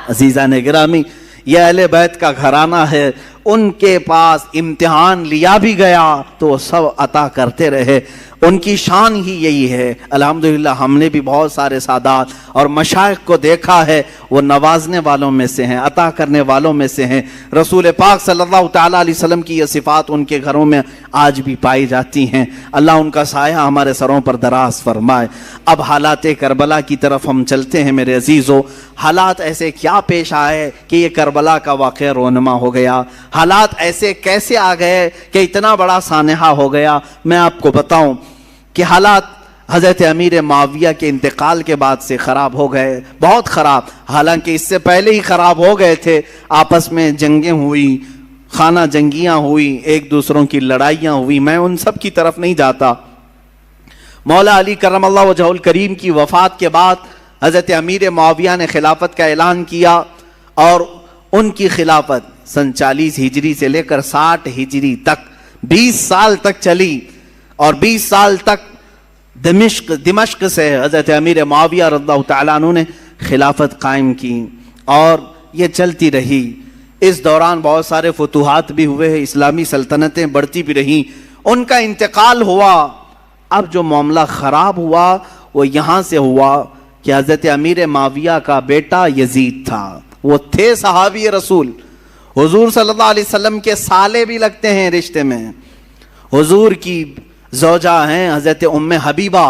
عزیزان گرامی, یہ اہل بیت کا گھرانہ ہے. ان کے پاس امتحان لیا بھی گیا تو وہ سب عطا کرتے رہے. ان کی شان ہی یہی ہے. الحمدللہ ہم نے بھی بہت سارے سادات اور مشائخ کو دیکھا ہے, وہ نوازنے والوں میں سے ہیں, عطا کرنے والوں میں سے ہیں. رسول پاک صلی اللہ تعالیٰ علیہ وسلم کی یہ صفات ان کے گھروں میں آج بھی پائی جاتی ہیں. اللہ ان کا سایہ ہمارے سروں پر دراز فرمائے. اب حالات کربلا کی طرف ہم چلتے ہیں میرے عزیزو. حالات ایسے کیا پیش آئے کہ یہ کربلا کا واقعہ رونما ہو گیا؟ حالات ایسے کیسے آ گئے کہ اتنا بڑا سانحہ ہو گیا؟ میں آپ کو بتاؤں کہ حالات حضرت امیر معاویہ کے انتقال کے بعد سے خراب ہو گئے, بہت خراب. حالانکہ اس سے پہلے ہی خراب ہو گئے تھے. آپس میں جنگیں ہوئی, خانہ جنگیاں ہوئی, ایک دوسروں کی لڑائیاں ہوئی. میں ان سب کی طرف نہیں جاتا. مولا علی کرم اللہ وجہہ الکریم کی وفات کے بعد حضرت امیر معاویہ نے خلافت کا اعلان کیا اور ان کی خلافت سن 40 ہجری سے لے کر 60 ہجری تک 20 سال تک چلی. اور 20 سال تک دمشق سے حضرت امیر معاویہ رضی اللہ تعالیٰ عنہ نے خلافت قائم کی اور یہ چلتی رہی. اس دوران بہت سارے فتوحات بھی ہوئے, اسلامی سلطنتیں بڑھتی بھی رہیں. ان کا انتقال ہوا. اب جو معاملہ خراب ہوا وہ یہاں سے ہوا کہ حضرت امیر معاویہ کا بیٹا یزید تھا. وہ تھے صحابی رسول, حضور صلی اللہ علیہ وسلم کے سالے بھی لگتے ہیں رشتے میں. حضور کی زوجہ ہیں حضرت ام حبیبہ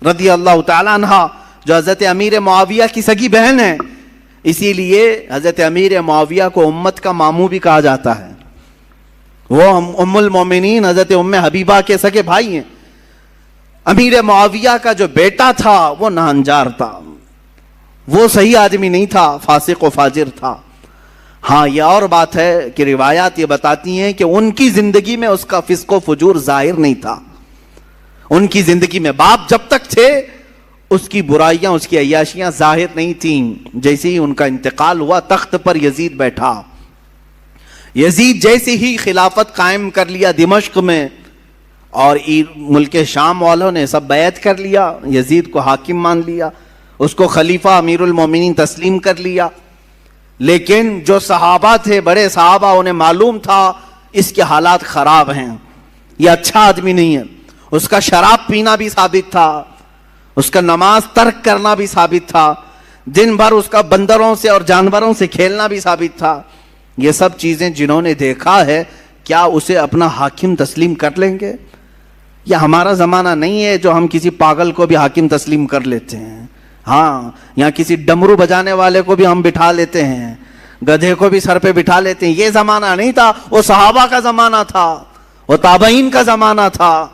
رضی اللہ تعالیٰ عنہ, جو حضرت امیر معاویہ کی سگی بہن ہے. اسی لیے حضرت امیر معاویہ کو امت کا ماموں بھی کہا جاتا ہے. وہ ام المومنین حضرت ام حبیبہ کے سگے بھائی ہیں. امیر معاویہ کا جو بیٹا تھا وہ ناہنجار تھا, وہ صحیح آدمی نہیں تھا, فاسق و فاجر تھا. ہاں یہ اور بات ہے کہ روایات یہ بتاتی ہیں کہ ان کی زندگی میں اس کا فسق و فجور ظاہر نہیں تھا. ان کی زندگی میں باپ جب تک تھے اس کی برائیاں, اس کی عیاشیاں ظاہر نہیں تھیں. جیسے ہی ان کا انتقال ہوا تخت پر یزید بیٹھا. یزید جیسے ہی خلافت قائم کر لیا دمشق میں اور ملک شام والوں نے سب بیعت کر لیا, یزید کو حاکم مان لیا, اس کو خلیفہ امیر المومنین تسلیم کر لیا. لیکن جو صحابہ تھے, بڑے صحابہ, انہیں معلوم تھا اس کے حالات خراب ہیں, یہ اچھا آدمی نہیں ہے. اس کا شراب پینا بھی ثابت تھا, اس کا نماز ترک کرنا بھی ثابت تھا, دن بھر اس کا بندروں سے اور جانوروں سے کھیلنا بھی ثابت تھا. یہ سب چیزیں جنہوں نے دیکھا ہے, کیا اسے اپنا حاکم تسلیم کر لیں گے؟ یہ ہمارا زمانہ نہیں ہے جو ہم کسی پاگل کو بھی حاکم تسلیم کر لیتے ہیں. ہاں یہاں کسی ڈمرو بجانے والے کو بھی ہم بٹھا لیتے ہیں, گدھے کو بھی سر پہ بٹھا لیتے ہیں. یہ زمانہ نہیں تھا, وہ صحابہ کا زمانہ تھا, وہ تابعین کا زمانہ تھا.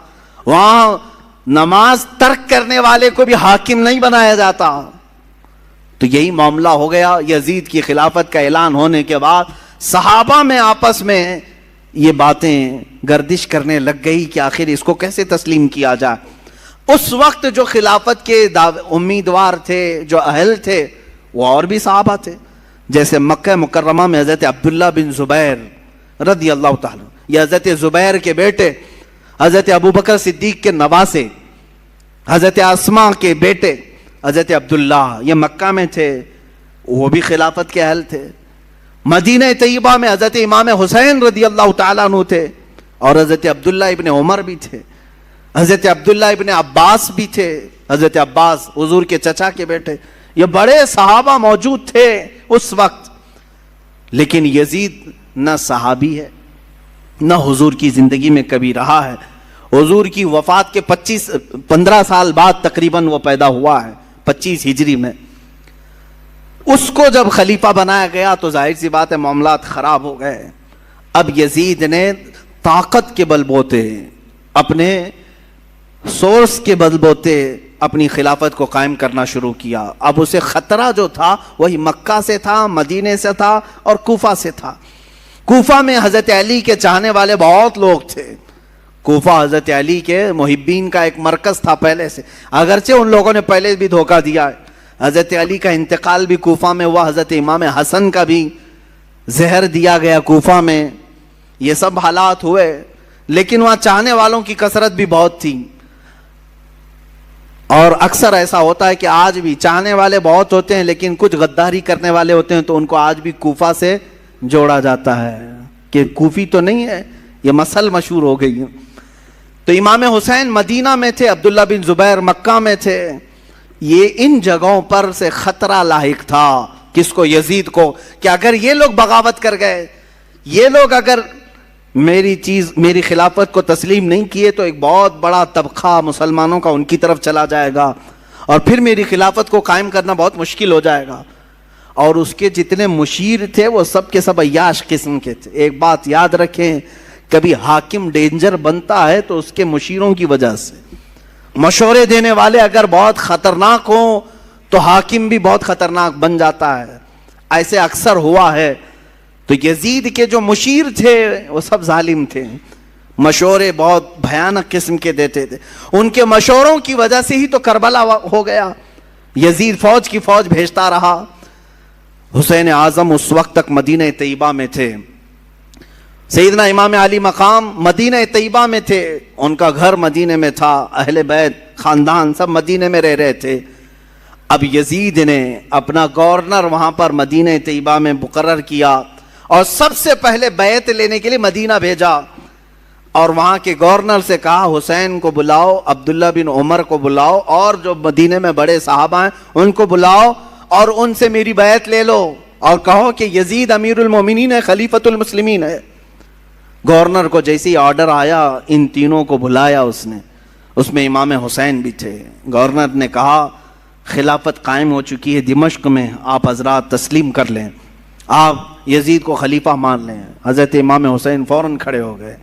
وہاں نماز ترک کرنے والے کو بھی حاکم نہیں بنایا جاتا. تو یہی معاملہ ہو گیا. یزید کی خلافت کا اعلان ہونے کے بعد صحابہ میں آپس میں یہ باتیں گردش کرنے لگ گئی کہ آخر اس کو کیسے تسلیم کیا جائے. اس وقت جو خلافت کے امیدوار تھے, جو اہل تھے, وہ اور بھی صحابہ تھے. جیسے مکہ مکرمہ میں حضرت عبداللہ بن زبیر رضی اللہ تعالیٰ, یہ حضرت زبیر کے بیٹے, حضرت ابوبکر صدیق کے نواسے, حضرت اسماء کے بیٹے حضرت عبداللہ, یہ مکہ میں تھے, وہ بھی خلافت کے اہل تھے. مدینہ طیبہ میں حضرت امام حسین رضی اللہ تعالیٰ عنہ تھے, اور حضرت عبداللہ ابن عمر بھی تھے, حضرت عبداللہ ابن عباس بھی تھے. حضرت عباس حضور کے چچا کے بیٹے. یہ بڑے صحابہ موجود تھے اس وقت. لیکن یزید نہ صحابی ہے, نہ حضور کی زندگی میں کبھی رہا ہے. حضور کی وفات کے 15 سال بعد تقریباً وہ پیدا ہوا ہے, 25 ہجری میں. اس کو جب خلیفہ بنایا گیا تو ظاہر سی بات ہے معاملات خراب ہو گئے. اب یزید نے طاقت کے بل بوتے, اپنے سورس کے بل بوتے اپنی خلافت کو قائم کرنا شروع کیا. اب اسے خطرہ جو تھا وہی مکہ سے تھا, مدینے سے تھا, اور کوفہ سے تھا. کوفہ میں حضرت علی کے چاہنے والے بہت لوگ تھے. کوفہ حضرت علی کے محبین کا ایک مرکز تھا پہلے سے, اگرچہ ان لوگوں نے پہلے بھی دھوکہ دیا ہے. حضرت علی کا انتقال بھی کوفہ میں ہوا, حضرت امام حسن کا بھی زہر دیا گیا کوفہ میں. یہ سب حالات ہوئے, لیکن وہاں چاہنے والوں کی کثرت بھی بہت تھی. اور اکثر ایسا ہوتا ہے کہ آج بھی چاہنے والے بہت ہوتے ہیں, لیکن کچھ غداری کرنے والے ہوتے ہیں, تو ان کو آج بھی کوفہ سے جوڑا جاتا ہے کہ کوفی تو نہیں ہے, یہ مسل مشہور ہو گئی. تو امام حسین مدینہ میں تھے, عبداللہ بن زبیر مکہ میں تھے. یہ ان جگہوں پر سے خطرہ لاحق تھا کس کو, یزید کو, کہ اگر یہ لوگ بغاوت کر گئے, یہ لوگ اگر میری خلافت کو تسلیم نہیں کیے, تو ایک بہت بڑا طبقہ مسلمانوں کا ان کی طرف چلا جائے گا, اور پھر میری خلافت کو قائم کرنا بہت مشکل ہو جائے گا. اور اس کے جتنے مشیر تھے وہ سب کے سب عیاش قسم کے تھے. ایک بات یاد رکھیں, کبھی حاکم ڈینجر بنتا ہے تو اس کے مشیروں کی وجہ سے. مشورے دینے والے اگر بہت خطرناک ہوں تو حاکم بھی بہت خطرناک بن جاتا ہے. ایسے اکثر ہوا ہے. تو یزید کے جو مشیر تھے وہ سب ظالم تھے, مشورے بہت بھیانک قسم کے دیتے تھے. ان کے مشوروں کی وجہ سے ہی تو کربلا ہو گیا. یزید فوج کی فوج بھیجتا رہا. حسین اعظم اس وقت تک مدینہ طیبہ میں تھے. سیدنا امام علی مقام مدینہ طیبہ میں تھے, ان کا گھر مدینہ میں تھا, اہل بیت خاندان سب مدینہ میں رہ رہے تھے. اب یزید نے اپنا گورنر وہاں پر مدینہ طیبہ میں مقرر کیا, اور سب سے پہلے بیعت لینے کے لیے مدینہ بھیجا, اور وہاں کے گورنر سے کہا حسین کو بلاؤ, عبداللہ بن عمر کو بلاؤ, اور جو مدینہ میں بڑے صحابہ ہیں ان کو بلاؤ, اور ان سے میری بیعت لے لو, اور کہو کہ یزید امیر المومنین ہے, خلیفۃ المسلمین ہے. گورنر کو جیسے آرڈر آیا ان تینوں کو بلایا اس نے, اس میں امام حسین بھی تھے. گورنر نے کہا خلافت قائم ہو چکی ہے دمشق میں, آپ حضرات تسلیم کر لیں, آپ یزید کو خلیفہ مان لیں. حضرت امام حسین فوراً کھڑے ہو گئے.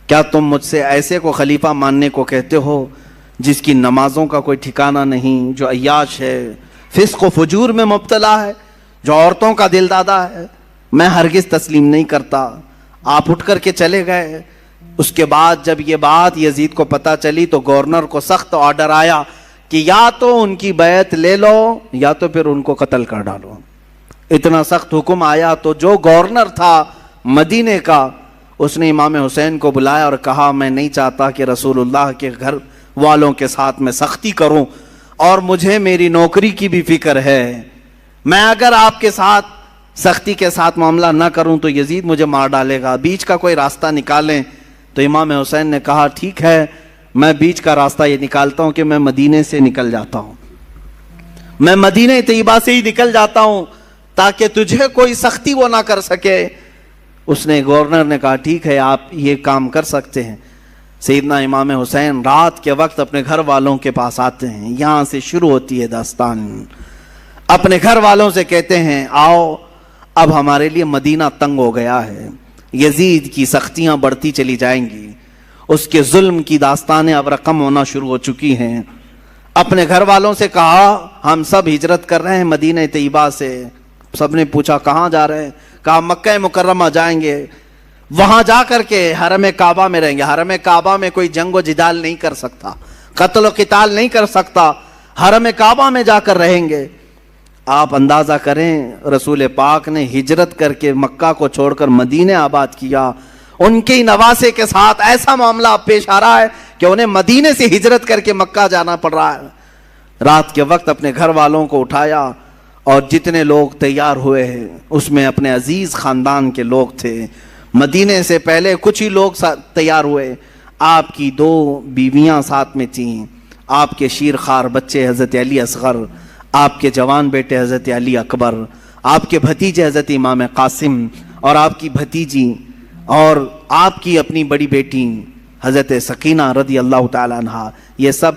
کیا تم مجھ سے ایسے کو خلیفہ ماننے کو کہتے ہو جس کی نمازوں کا کوئی ٹھکانہ نہیں, جو عیاش ہے, فسق و فجور میں مبتلا ہے, جو عورتوں کا دل دادا ہے؟ میں ہرگز تسلیم نہیں کرتا. آپ اٹھ کر کے چلے گئے. اس کے بعد جب یہ بات یزید کو پتہ چلی تو گورنر کو سخت آرڈر آیا کہ یا تو ان کی بیعت لے لو یا تو پھر ان کو قتل کر ڈالو. اتنا سخت حکم آیا. تو جو گورنر تھا مدینے کا, اس نے امام حسین کو بلایا اور کہا میں نہیں چاہتا کہ رسول اللہ کے گھر والوں کے ساتھ میں سختی کروں, اور مجھے میری نوکری کی بھی فکر ہے. میں اگر آپ کے ساتھ سختی کے ساتھ معاملہ نہ کروں تو یزید مجھے مار ڈالے گا, بیچ کا کوئی راستہ نکالیں. تو امام حسین نے کہا ٹھیک ہے, میں بیچ کا راستہ یہ نکالتا ہوں کہ میں مدینے سے نکل جاتا ہوں, میں مدینہ طیبہ سے ہی نکل جاتا ہوں تاکہ تجھے کوئی سختی وہ نہ کر سکے. اس نے گورنر نے کہا ٹھیک ہے آپ یہ کام کر سکتے ہیں. سیدنا امام حسین رات کے وقت اپنے گھر والوں کے پاس آتے ہیں. یہاں سے شروع ہوتی ہے داستان. اپنے گھر والوں سے کہتے ہیں آؤ اب ہمارے لیے مدینہ تنگ ہو گیا ہے, یزید کی سختیاں بڑھتی چلی جائیں گی, اس کے ظلم کی داستانیں اب رقم ہونا شروع ہو چکی ہیں. اپنے گھر والوں سے کہا ہم سب ہجرت کر رہے ہیں مدینہ طیبہ سے. سب نے پوچھا کہاں جا رہے ہیں؟ کہا مکہ مکرمہ جائیں گے, وہاں جا کر کے حرم کعبہ میں رہیں گے. حرم کعبہ میں کوئی جنگ و جدال نہیں کر سکتا, قتل و قتال نہیں کر سکتا, حرم کعبہ میں جا کر رہیں گے. آپ اندازہ کریں رسول پاک نے ہجرت کر کے مکہ کو چھوڑ کر مدینہ آباد کیا. ان کے نواسے کے ساتھ ایسا معاملہ پیش آ رہا ہے کہ انہیں مدینے سے ہجرت کر کے مکہ جانا پڑ رہا ہے. رات کے وقت اپنے گھر والوں کو اٹھایا اور جتنے لوگ تیار ہوئے ہیں اس میں اپنے عزیز خاندان کے لوگ تھے. مدینے سے پہلے کچھ ہی لوگ تیار ہوئے. آپ کی 2 بیویاں ساتھ میں تھیں, آپ کے شیرخوار بچے حضرت علی اصغر, آپ کے جوان بیٹے حضرت علی اکبر, آپ کے بھتیجے حضرت امام قاسم, اور آپ کی بھتیجی, اور آپ کی اپنی بڑی بیٹی حضرت سکینہ رضی اللہ تعالیٰ عنہا. یہ سب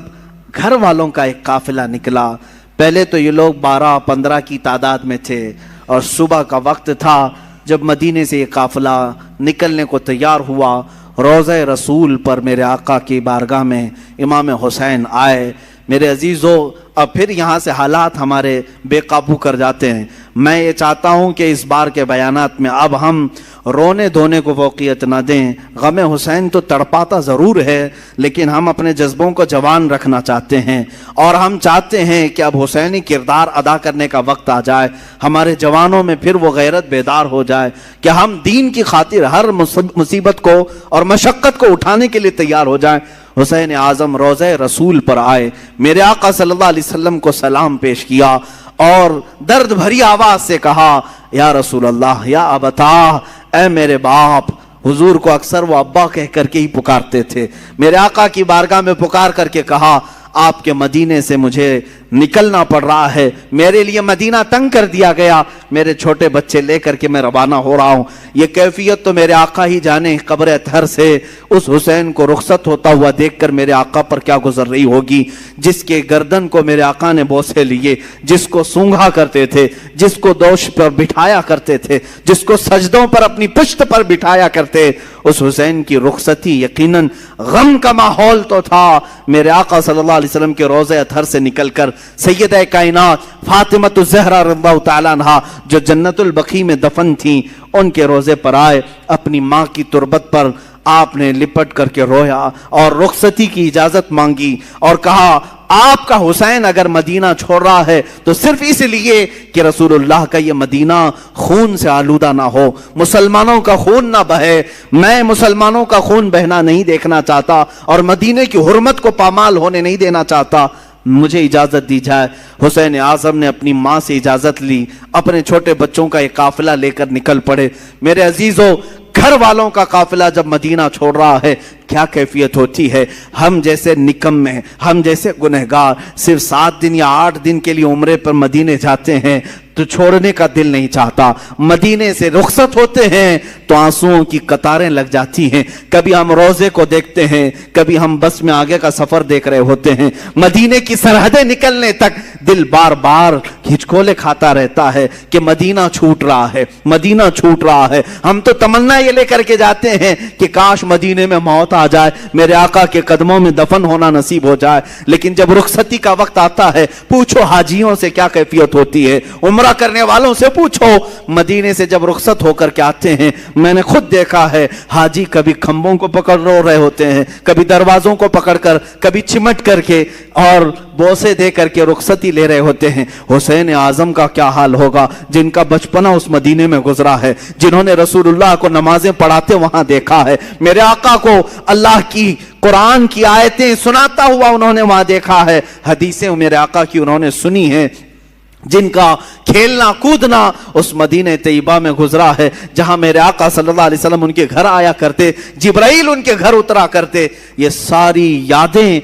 گھر والوں کا ایک قافلہ نکلا. پہلے تو یہ لوگ 12-15 کی تعداد میں تھے, اور صبح کا وقت تھا جب مدینے سے یہ قافلہ نکلنے کو تیار ہوا. روضہ رسول پر میرے آقا کی بارگاہ میں امام حسین آئے. میرے عزیزو, اب پھر یہاں سے حالات ہمارے بے قابو کر جاتے ہیں. میں یہ چاہتا ہوں کہ اس بار کے بیانات میں اب ہم رونے دھونے کو فوقیت نہ دیں. غم حسین تو تڑپاتا ضرور ہے, لیکن ہم اپنے جذبوں کو جوان رکھنا چاہتے ہیں, اور ہم چاہتے ہیں کہ اب حسینی کردار ادا کرنے کا وقت آ جائے. ہمارے جوانوں میں پھر وہ غیرت بیدار ہو جائے کہ ہم دین کی خاطر ہر مصیبت کو اور مشقت کو اٹھانے کے لیے تیار ہو جائیں. حسین اعظم روضہ رسول پر آئے, میرے آقا صلی اللہ علیہ وسلم کو سلام پیش کیا اور درد بھری آواز سے کہا یا رسول اللہ, یا ابتا, اے میرے باپ. حضور کو اکثر وہ ابا کہہ کر کے ہی پکارتے تھے. میرے آقا کی بارگاہ میں پکار کر کے کہا آپ کے مدینے سے مجھے نکلنا پڑ رہا ہے, میرے لیے مدینہ تنگ کر دیا گیا, میرے چھوٹے بچے لے کر کے میں روانہ ہو رہا ہوں. یہ کیفیت تو میرے آقا ہی جانے. قبر اطہر سے اس حسین کو رخصت ہوتا ہوا دیکھ کر میرے آقا پر کیا گزر رہی ہوگی, جس کے گردن کو میرے آقا نے بوسے لیے, جس کو سونگھا کرتے تھے, جس کو دوش پر بٹھایا کرتے تھے, جس کو سجدوں پر اپنی پشت پر بٹھایا کرتے. اس حسین کی رخصتی یقیناً غم کا ماحول تو تھا. میرے آقا صلی اللہ علیہ وسلم کے روضہ اطہر سے نکل کر سیدہ کائنات فاطمہ الزہرا رضی اللہ تعالیٰ عنہا جو جنت البقیع میں دفن تھیں, ان کے روضے پر آئے. اپنی ماں کی تربت پر آپ نے لپٹ کر کے رویا اور رخصتی کی اجازت مانگی اور کہا آپ کا حسین اگر مدینہ چھوڑ رہا ہے تو صرف اس لیے کہ رسول اللہ کا یہ مدینہ خون سے آلودہ نہ ہو, مسلمانوں کا خون نہ بہے. میں مسلمانوں کا خون بہنا نہیں دیکھنا چاہتا اور مدینے کی حرمت کو پامال ہونے نہیں دینا چاہتا, مجھے اجازت دی جائے. حسین اعظم نے اپنی ماں سے اجازت لی, اپنے چھوٹے بچوں کا ایک قافلہ لے کر نکل پڑے. میرے عزیزوں, گھر والوں کا قافلہ جب مدینہ چھوڑ رہا ہے کیا کیفیت ہوتی ہے. ہم جیسے نکمے, ہم جیسے گنہگار صرف 7 دن یا 8 دن کے لیے عمرے پر مدینے جاتے ہیں تو چھوڑنے کا دل نہیں چاہتا. مدینے سے رخصت ہوتے ہیں تو آنسوؤں کی قطاریں لگ جاتی ہیں. کبھی ہم روزے کو دیکھتے ہیں, کبھی ہم بس میں آگے کا سفر دیکھ رہے ہوتے ہیں. مدینے کی سرحدیں نکلنے تک دل بار بار ہچکولے کھاتا رہتا ہے کہ مدینہ چھوٹ رہا ہے, مدینہ چھوٹ رہا ہے. ہم تو تمنا یہ لے کر کے جاتے ہیں کہ کاش مدینے میں موت آ جائے, میرے آقا کے قدموں میں دفن ہونا نصیب ہو جائے. لیکن جب رخصتی کا وقت آتا ہے, پوچھو حاجیوں سے کیا کیفیت ہوتی ہے, عمرہ کرنے والوں سے پوچھو. مدینے سے جب رخصت ہو کر کے آتے ہیں, میں نے خود دیکھا ہے حاجی کبھی کھمبوں کو پکڑ رو رہے ہوتے ہیں, کبھی دروازوں کو پکڑ کر, کبھی چمٹ کر کے اور بوسے دے کر کے رخصتی لے رہے ہوتے ہیں. حسین اعظم کا کیا حال ہوگا جن کا بچپنا اس مدینے میں گزرا ہے, جنہوں نے رسول اللہ کو نمازیں پڑھاتے وہاں دیکھا ہے, میرے آقا کو اللہ کی قرآن کی آیتیں سناتا ہوا انہوں نے وہاں دیکھا ہے, حدیثیں میرے آقا کی انہوں نے سنی ہیں, جن کا کھیلنا کودنا اس مدینہ طیبہ میں گزرا ہے جہاں میرے آقا صلی اللہ علیہ وسلم ان کے گھر آیا کرتے, جبرائیل ان کے گھر اترا کرتے. یہ ساری یادیں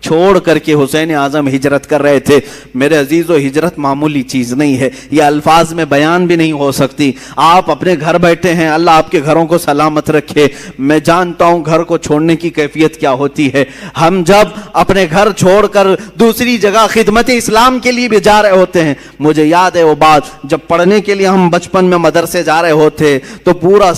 چھوڑ کر کے حسین اعظم ہجرت کر رہے تھے۔ میرے عزیزو، ہجرت معمولی چیز نہیں ہے، یہ الفاظ میں بیان بھی نہیں ہو سکتی۔ آپ اپنے گھر بیٹھے ہیں، اللہ آپ کے گھروں کو سلامت رکھے۔ میں جانتا ہوں گھر کو چھوڑنے کی کیفیت کیا ہوتی ہے۔ ہم جب اپنے گھر چھوڑ کر دوسری جگہ خدمت اسلام کے لیے بھی جا رہے ہوتے ہیں، مجھے یاد ہے وہ بات جب پڑھنے کے لیے ہم بچپن میں مدرسے جا رہے ہوتے تو پورا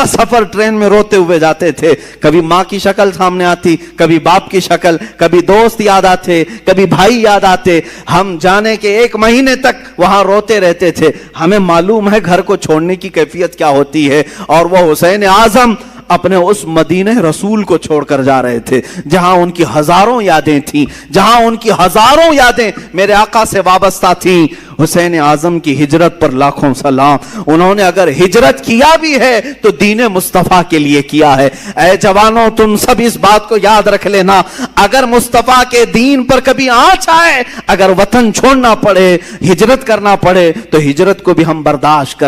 سفر ٹرین میں روتے ہوئے جاتے تھے۔ کبھی ماں کی شکل سامنے آتی، کبھی باپ کی شکل، کبھی دوست یاد آتے، کبھی بھائی یاد آتے۔ ہم جانے کے 1 مہینے تک وہاں روتے رہتے تھے۔ ہمیں معلوم ہے گھر کو چھوڑنے کی کیفیت کیا ہوتی ہے، اور وہ حسین اعظم اپنے اس مدینہ رسول کو چھوڑ کر جا رہے تھے جہاں ان کی ہزاروں یادیں تھیں، جہاں ان کی ہزاروں یادیں میرے آقا سے وابستہ تھیں۔ حسین اعظم کی ہجرت پر لاکھوں سلام۔ انہوں نے اگر ہجرت کیا بھی ہے تو دین مصطفیٰ کے لیے کیا ہے۔ اے جوانوں، تم سب اس بات کو یاد رکھ لینا، اگر مصطفیٰ کے دین پر کبھی آنچ آئے، اگر وطن چھوڑنا پڑے، ہجرت کرنا پڑے، تو ہجرت کو بھی ہم برداشت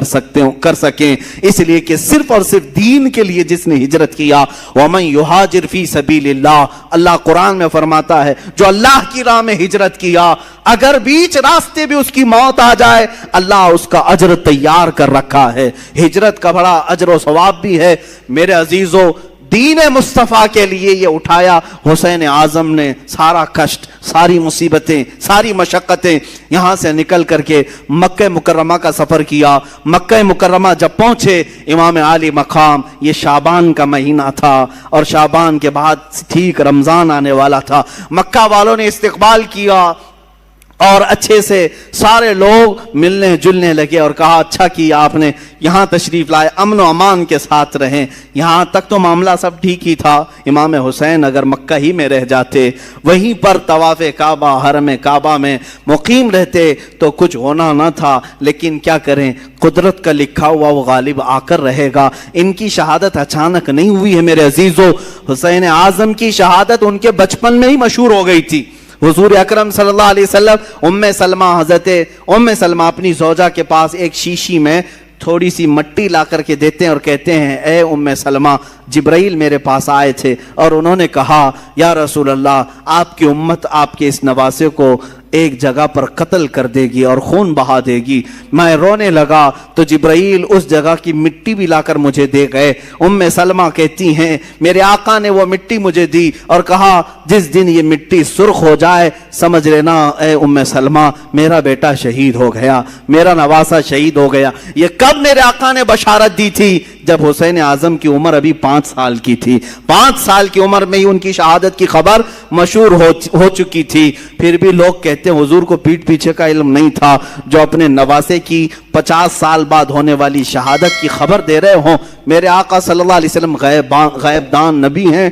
کر سکیں، اس لیے کہ صرف اور صرف دین کے لیے جس نے ہجرت کیا۔ وَمَن يُهَاجِرْ فِي سَبِيلِ اللَّهِ، اللہ قرآن میں فرماتا ہے جو اللہ کی راہ میں ہجرت کیا، اگر بیچ راستے بھی اس کی موت آ جائے، اللہ اس کا اجر تیار کر رکھا ہے۔ ہجرت کا بڑا اجر و ثواب بھی ہے۔ میرے عزیزو، دین مصطفیٰ کے لیے یہ اٹھایا حسین اعظم نے، سارا کشٹ، ساری مصیبتیں، ساری مشقتیں، یہاں سے نکل کر کے مکہ مکرمہ کا سفر کیا۔ مکہ مکرمہ جب پہنچے، امام عالی مقام، یہ شعبان کا مہینہ تھا، اور شعبان کے بعد ٹھیک رمضان آنے والا تھا۔ مکہ والوں نے استقبال کیا، اور اچھے سے سارے لوگ ملنے جلنے لگے، اور کہا اچھا کیا آپ نے یہاں تشریف لائے، امن و امان کے ساتھ رہیں۔ یہاں تک تو معاملہ سب ٹھیک ہی تھا۔ امام حسین اگر مکہ ہی میں رہ جاتے، وہیں پر طواف کعبہ، حرم کعبہ میں مقیم رہتے، تو کچھ ہونا نہ تھا۔ لیکن کیا کریں، قدرت کا لکھا ہوا وہ غالب آ کر رہے گا۔ ان کی شہادت اچانک نہیں ہوئی ہے میرے عزیزو۔ حسین اعظم کی شہادت ان کے بچپن میں ہی مشہور ہو گئی تھی۔ حضور اکرم صلی اللہ علیہ وسلم حضرت ام سلمہ اپنی زوجہ کے پاس ایک شیشی میں تھوڑی سی مٹی لا کر کے دیتے ہیں اور کہتے ہیں، اے ام سلمہ، جبرائیل میرے پاس آئے تھے اور انہوں نے کہا، یا رسول اللہ، آپ کی امت آپ کے اس نواسے کو ایک جگہ پر قتل کر دے گی اور خون بہا دے گی۔ میں رونے لگا تو جبرائیل اس جگہ کی مٹی بھی لا کر مجھے دے گئے۔ ام سلمہ کہتی ہیں، میرے آقا نے وہ مٹی مجھے دی اور کہا، جس دن یہ مٹی سرخ ہو جائے سمجھ لینا اے ام سلمہ، میرا بیٹا شہید ہو گیا، میرا نواسہ شہید ہو گیا۔ یہ کب میرے آقا نے بشارت دی تھی؟ جب حسین اعظم کی عمر ابھی 5 سال کی تھی۔ 5 سال کی عمر میں ہی ان کی شہادت کی خبر مشہور ہو چکی تھی۔ پھر بھی لوگ کہتے ہیں حضور کو پیٹھ پیچھے کا علم نہیں تھا، جو اپنے نواسے کی 50 سال بعد ہونے والی شہادت کی خبر دے رہے ہوں۔ میرے آقا صلی اللہ علیہ وسلم غیب دان نبی ہیں۔